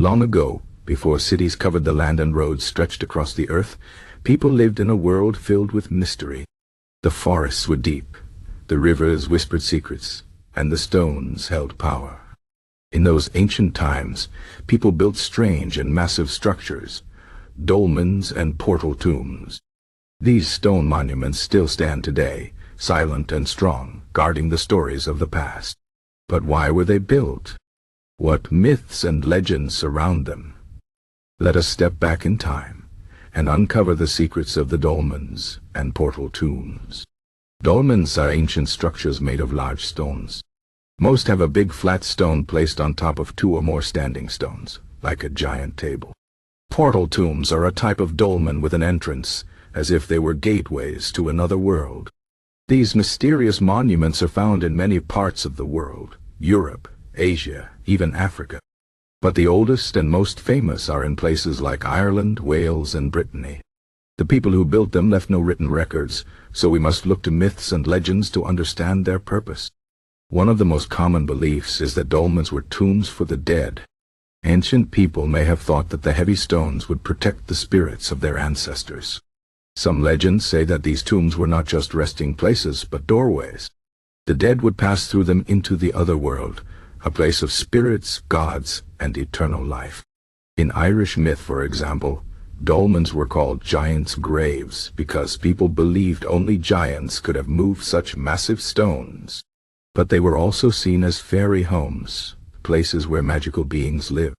Long ago, before cities covered the land and roads stretched across the earth, people lived in a world filled with mystery. The forests were deep, the rivers whispered secrets, and the stones held power. In those ancient times, people built strange and massive structures, dolmens and portal tombs. These stone monuments still stand today, silent and strong, guarding the stories of the past. But why were they built? What myths and legends surround them? Let us step back in time and uncover the secrets of the dolmens and portal tombs. Dolmens are ancient structures made of large stones. Most have a big flat stone placed on top of two or more standing stones, like a giant table. Portal tombs are a type of dolmen with an entrance, as if they were gateways to another world. These mysterious monuments are found in many parts of the world, Europe, Asia, even Africa. But the oldest and most famous are in places like Ireland, Wales, and Brittany. The people who built them left no written records, so we must look to myths and legends to understand their purpose. One of the most common beliefs is that dolmens were tombs for the dead. Ancient people may have thought that the heavy stones would protect the spirits of their ancestors. Some legends say that these tombs were not just resting places, but doorways. The dead would pass through them into the otherworld, a place of spirits, gods, and eternal life. In Irish myth, for example, dolmens were called giants' graves because people believed only giants could have moved such massive stones. But they were also seen as fairy homes, places where magical beings live.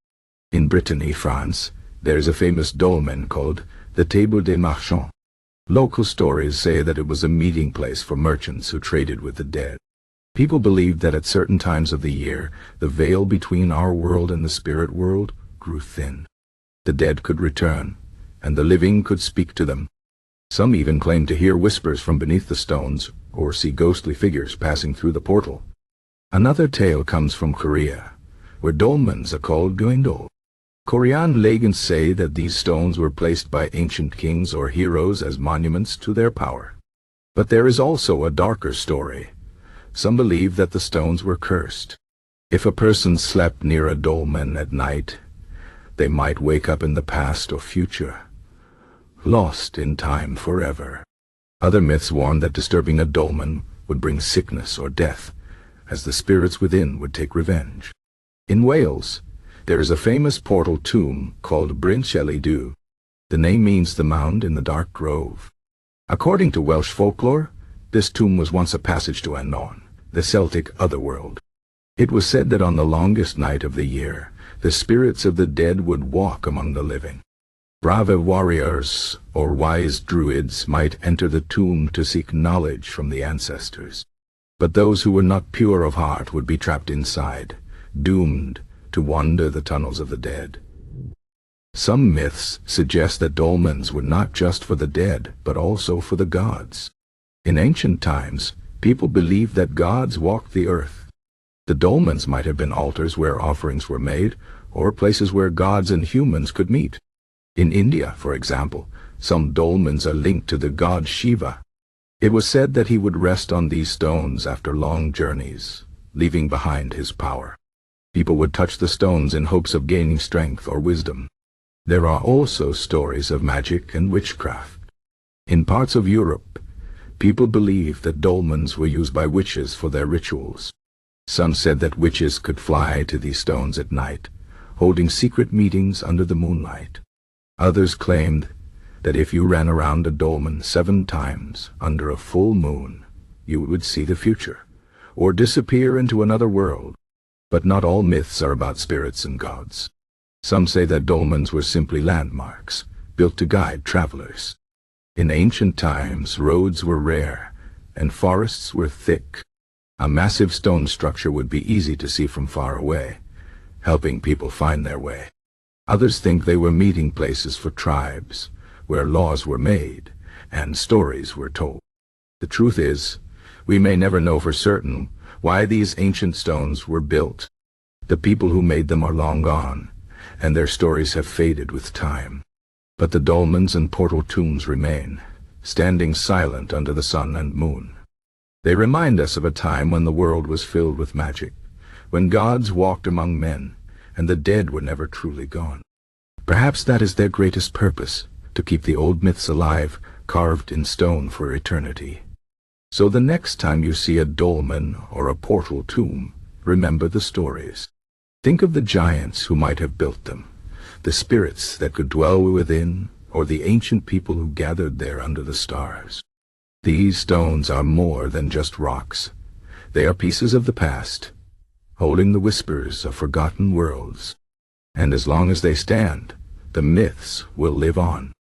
In Brittany, France, there is a famous dolmen called the Table des Marchands. Local stories say that it was a meeting place for merchants who traded with the dead. People believed that at certain times of the year, the veil between our world and the spirit world grew thin. The dead could return, and the living could speak to them. Some even claimed to hear whispers from beneath the stones, or see ghostly figures passing through the portal. Another tale comes from Korea, where dolmens are called goindol. Korean legends say that these stones were placed by ancient kings or heroes as monuments to their power. But there is also a darker story. Some believe that the stones were cursed. If a person slept near a dolmen at night, they might wake up in the past or future, lost in time forever. Other myths warn that disturbing a dolmen would bring sickness or death, as the spirits within would take revenge. In Wales, there is a famous portal tomb called Bryn, Celli. The name means the mound in the dark grove. According to Welsh folklore, this tomb was once a passage to Annwn, the Celtic Otherworld. It was said that on the longest night of the year, the spirits of the dead would walk among the living. Brave warriors or wise druids might enter the tomb to seek knowledge from the ancestors. But those who were not pure of heart would be trapped inside, doomed to wander the tunnels of the dead. Some myths suggest that dolmens were not just for the dead, but also for the gods. In ancient times, people believed that gods walked the earth. The dolmens might have been altars where offerings were made, or places where gods and humans could meet. In India, for example, some dolmens are linked to the god Shiva. It was said that he would rest on these stones after long journeys, leaving behind his power. People would touch the stones in hopes of gaining strength or wisdom. There are also stories of magic and witchcraft. In parts of Europe, people believed that dolmens were used by witches for their rituals. Some said that witches could fly to these stones at night, holding secret meetings under the moonlight. Others claimed that if you ran around a dolmen 7 times under a full moon, you would see the future, or disappear into another world. But not all myths are about spirits and gods. Some say that dolmens were simply landmarks, built to guide travelers. In ancient times, roads were rare, and forests were thick. A massive stone structure would be easy to see from far away, helping people find their way. Others think they were meeting places for tribes, where laws were made and stories were told. The truth is, we may never know for certain why these ancient stones were built. The people who made them are long gone, and their stories have faded with time. But the dolmens and portal tombs remain, standing silent under the sun and moon. They remind us of a time when the world was filled with magic, when gods walked among men, and the dead were never truly gone. Perhaps that is their greatest purpose, to keep the old myths alive, carved in stone for eternity. So the next time you see a dolmen or a portal tomb, remember the stories. Think of the giants who might have built them, the spirits that could dwell within, or the ancient people who gathered there under the stars. These stones are more than just rocks. They are pieces of the past, holding the whispers of forgotten worlds. And as long as they stand, the myths will live on.